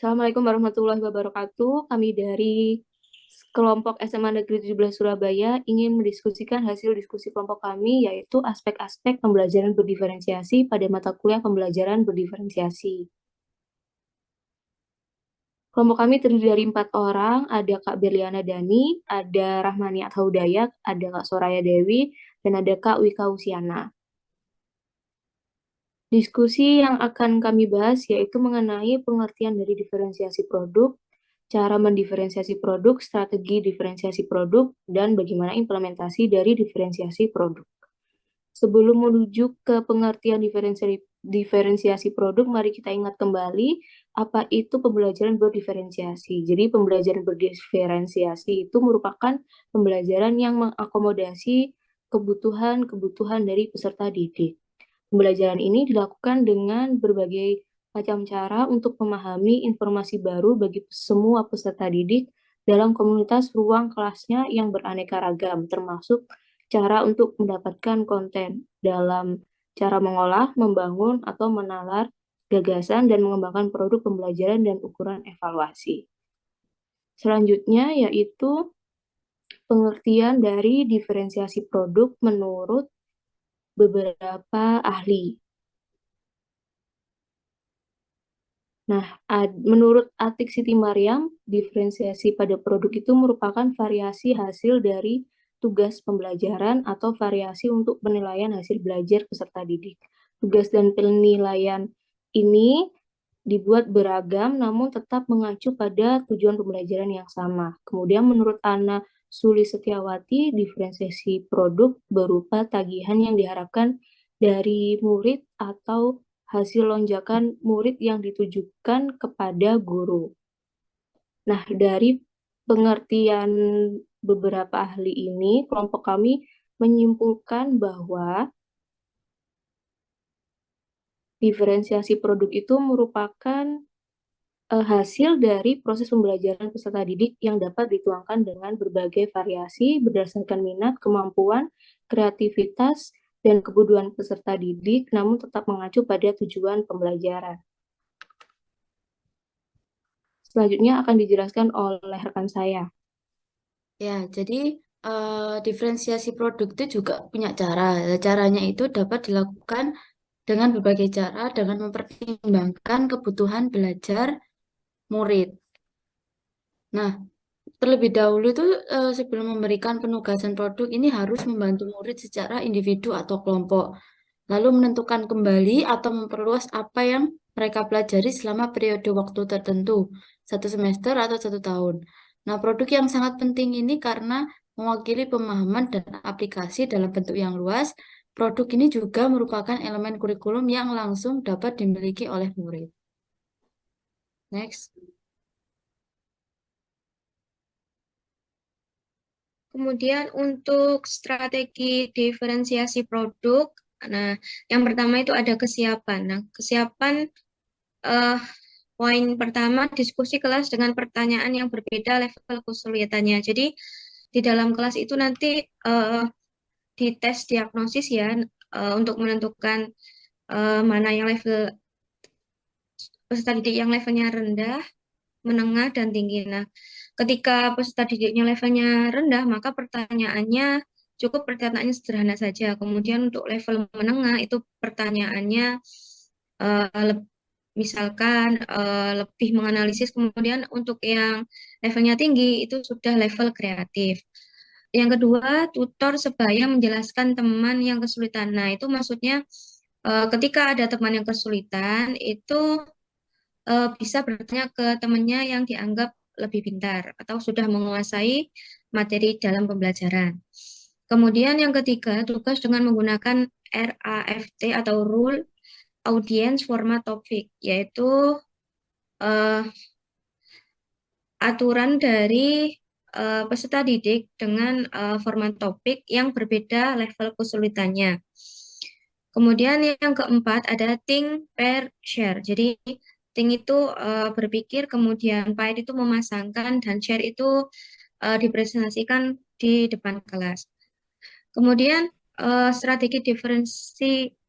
Assalamualaikum warahmatullahi wabarakatuh. Kami dari kelompok SMA Negeri 17 Surabaya ingin mendiskusikan hasil diskusi kelompok kami, yaitu aspek-aspek pembelajaran berdiferensiasi pada mata kuliah pembelajaran berdiferensiasi. Kelompok kami terdiri dari 4 orang, ada Kak Berliana Dani, ada Rahmani Athaudayat, ada Kak Soraya Dewi, dan ada Kak Wika Usiana. Diskusi yang akan kami bahas yaitu mengenai pengertian dari diferensiasi produk, cara mendiferensiasi produk, strategi diferensiasi produk, dan bagaimana implementasi dari diferensiasi produk. Sebelum menuju ke pengertian diferensiasi produk, mari kita ingat kembali apa itu pembelajaran berdiferensiasi. Jadi, pembelajaran berdiferensiasi itu merupakan pembelajaran yang mengakomodasi kebutuhan-kebutuhan dari peserta didik. Pembelajaran ini dilakukan dengan berbagai macam cara untuk memahami informasi baru bagi semua peserta didik dalam komunitas ruang kelasnya yang beraneka ragam, termasuk cara untuk mendapatkan konten dalam cara mengolah, membangun, atau menalar gagasan dan mengembangkan produk pembelajaran dan ukuran evaluasi. Selanjutnya yaitu pengertian dari diferensiasi produk menurut beberapa ahli. Nah, menurut Atik Siti Mariam, diferensiasi pada produk itu merupakan variasi hasil dari tugas pembelajaran atau variasi untuk penilaian hasil belajar peserta didik. Tugas dan penilaian ini dibuat beragam namun tetap mengacu pada tujuan pembelajaran yang sama. Kemudian menurut Ana Suli Setiawati, diferensiasi produk berupa tagihan yang diharapkan dari murid atau hasil lonjakan murid yang ditujukan kepada guru. Nah, dari pengertian beberapa ahli ini, kelompok kami menyimpulkan bahwa diferensiasi produk itu merupakan hasil dari proses pembelajaran peserta didik yang dapat dituangkan dengan berbagai variasi berdasarkan minat, kemampuan, kreativitas, dan kebutuhan peserta didik, namun tetap mengacu pada tujuan pembelajaran. Selanjutnya akan dijelaskan oleh rekan saya. Ya, jadi diferensiasi produk itu juga punya cara. Caranya itu dapat dilakukan dengan berbagai cara, dengan mempertimbangkan kebutuhan belajar murid. Nah, terlebih dahulu itu sebelum memberikan penugasan produk ini harus membantu murid secara individu atau kelompok, lalu menentukan kembali atau memperluas apa yang mereka pelajari selama periode waktu tertentu, 1 semester atau 1 tahun. Nah, produk yang sangat penting ini karena mewakili pemahaman dan aplikasi dalam bentuk yang luas, produk ini juga merupakan elemen kurikulum yang langsung dapat dimiliki oleh murid. Next. Kemudian untuk strategi diferensiasi produk, nah yang pertama itu ada kesiapan. Nah, kesiapan eh, poin pertama diskusi kelas dengan pertanyaan yang berbeda level kesulitannya. Jadi di dalam kelas itu nanti dites diagnosis ya untuk menentukan mana yang level peserta didik yang levelnya rendah, menengah, dan tinggi. Nah, ketika peserta didiknya levelnya rendah, maka pertanyaannya sederhana saja. Kemudian untuk level menengah itu pertanyaannya eh, misalkan lebih menganalisis. Kemudian untuk yang levelnya tinggi itu sudah level kreatif. Yang kedua, tutor sebaya menjelaskan teman yang kesulitan. Nah, itu maksudnya ketika ada teman yang kesulitan, itu bisa bertanya ke temannya yang dianggap lebih pintar atau sudah menguasai materi dalam pembelajaran. Kemudian yang ketiga, tugas dengan menggunakan RAFT atau Rule Audience Format Topic, yaitu uh, aturan dari peserta didik dengan format topik yang berbeda level kesulitannya. Kemudian yang keempat ada think, pair, share. Jadi think itu berpikir, kemudian pair itu memasangkan, dan share itu dipresentasikan di depan kelas. Kemudian strategi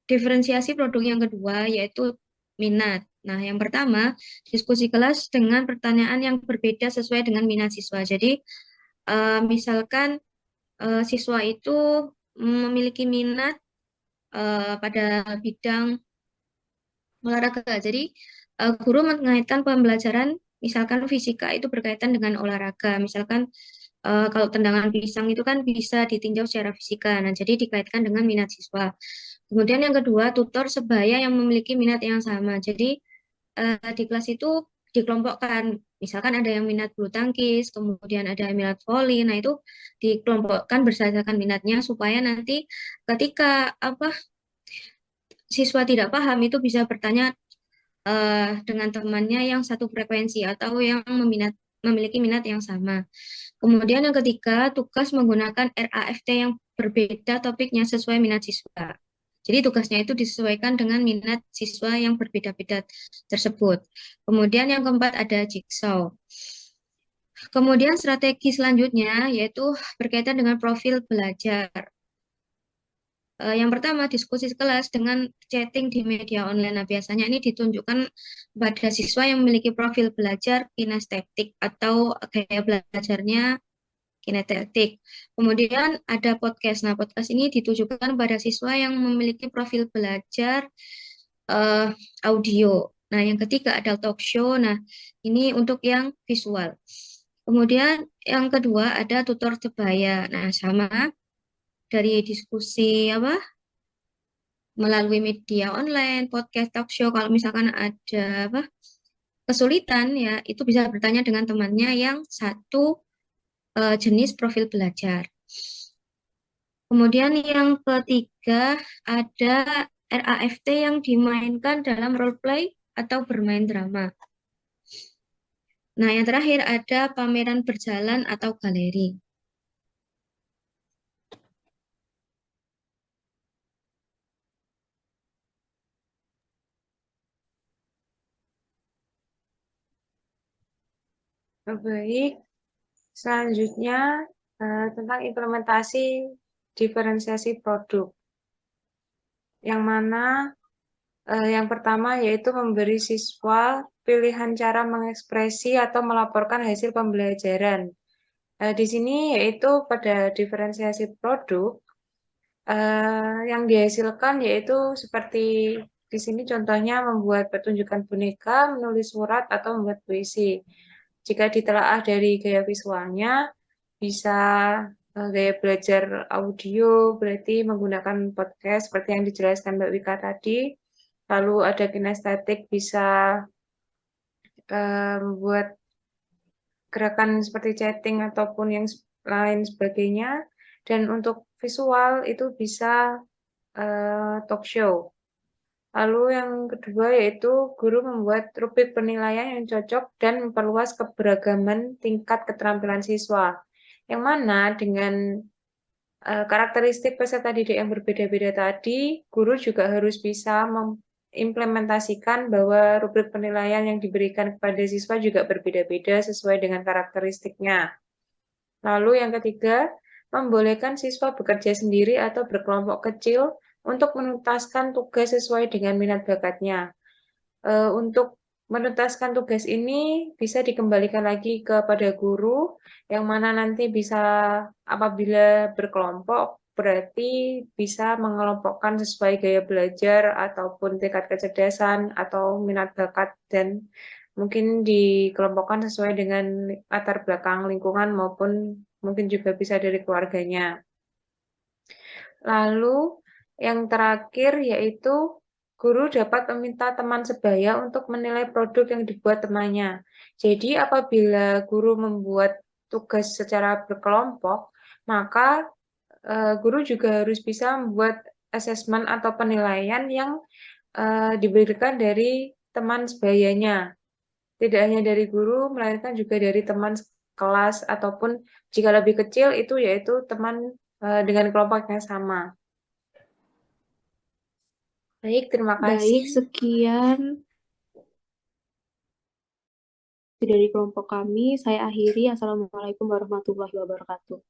diferensiasi produk yang kedua yaitu minat. Nah, yang pertama, diskusi kelas dengan pertanyaan yang berbeda sesuai dengan minat siswa. Jadi, misalkan siswa itu memiliki minat pada bidang olahraga. Jadi, guru mengaitkan pembelajaran, misalkan fisika itu berkaitan dengan olahraga. Misalkan kalau tendangan pisang itu kan bisa ditinjau secara fisika. Nah, jadi dikaitkan dengan minat siswa. Kemudian yang kedua, tutor sebaya yang memiliki minat yang sama. Jadi, di kelas itu dikelompokkan. Misalkan ada yang minat bulu tangkis, kemudian ada yang minat voli. Nah, itu dikelompokkan berdasarkan minatnya supaya nanti ketika siswa tidak paham itu bisa bertanya dengan temannya yang satu frekuensi atau yang memiliki minat yang sama. Kemudian yang ketiga, tugas menggunakan RAFT yang berbeda topiknya sesuai minat siswa. Jadi tugasnya itu disesuaikan dengan minat siswa yang berbeda-beda tersebut. Kemudian yang keempat ada jigsaw. Kemudian strategi selanjutnya yaitu berkaitan dengan profil belajar. Yang pertama, diskusi kelas dengan chatting di media online. Nah, biasanya ini ditunjukkan pada siswa yang memiliki profil belajar kinestetik atau gaya belajarnya kinestetik. Kemudian ada podcast. Nah, podcast ini ditujukan pada siswa yang memiliki profil belajar eh, audio. Nah, yang ketiga ada talk show. Nah, ini untuk yang visual. Kemudian yang kedua ada tutor sebaya. Nah, sama dari diskusi melalui media online, podcast, talk show. Kalau misalkan ada kesulitan ya, itu bisa bertanya dengan temannya yang satu jenis profil belajar. Kemudian yang ketiga ada RAFT yang dimainkan dalam role play atau bermain drama. Nah, yang terakhir ada pameran berjalan atau galeri. Baik, selanjutnya tentang implementasi diferensiasi produk. Yang mana yang pertama yaitu memberi siswa pilihan cara mengekspresi atau melaporkan hasil pembelajaran. Di sini yaitu pada diferensiasi produk yang dihasilkan yaitu seperti di sini contohnya membuat pertunjukan boneka, menulis surat, atau membuat puisi. Jika ditelaah dari gaya visualnya, bisa gaya belajar audio, berarti menggunakan podcast seperti yang dijelaskan Mbak Wika tadi. Lalu ada kinestetik, bisa membuat gerakan seperti chatting ataupun yang lain sebagainya. Dan untuk visual itu bisa talk show. Lalu yang kedua yaitu guru membuat rubrik penilaian yang cocok dan memperluas keberagaman tingkat keterampilan siswa. Yang mana dengan karakteristik peserta didik yang berbeda-beda tadi, guru juga harus bisa mengimplementasikan bahwa rubrik penilaian yang diberikan kepada siswa juga berbeda-beda sesuai dengan karakteristiknya. Lalu yang ketiga, membolehkan siswa bekerja sendiri atau berkelompok kecil untuk menuntaskan tugas sesuai dengan minat bakatnya. Untuk menuntaskan tugas ini bisa dikembalikan lagi kepada guru, yang mana nanti bisa apabila berkelompok, berarti bisa mengelompokkan sesuai gaya belajar ataupun tingkat kecerdasan atau minat bakat, dan mungkin dikelompokkan sesuai dengan latar belakang lingkungan maupun mungkin juga bisa dari keluarganya. Lalu yang terakhir yaitu guru dapat meminta teman sebaya untuk menilai produk yang dibuat temannya. Jadi apabila guru membuat tugas secara berkelompok, maka guru juga harus bisa membuat asesmen atau penilaian yang diberikan dari teman sebayanya. Tidak hanya dari guru, melainkan juga dari teman kelas, ataupun jika lebih kecil itu yaitu teman dengan kelompok yang sama. Baik, terima kasih. Baik, sekian dari kelompok kami. Saya akhiri. Assalamualaikum warahmatullahi wabarakatuh.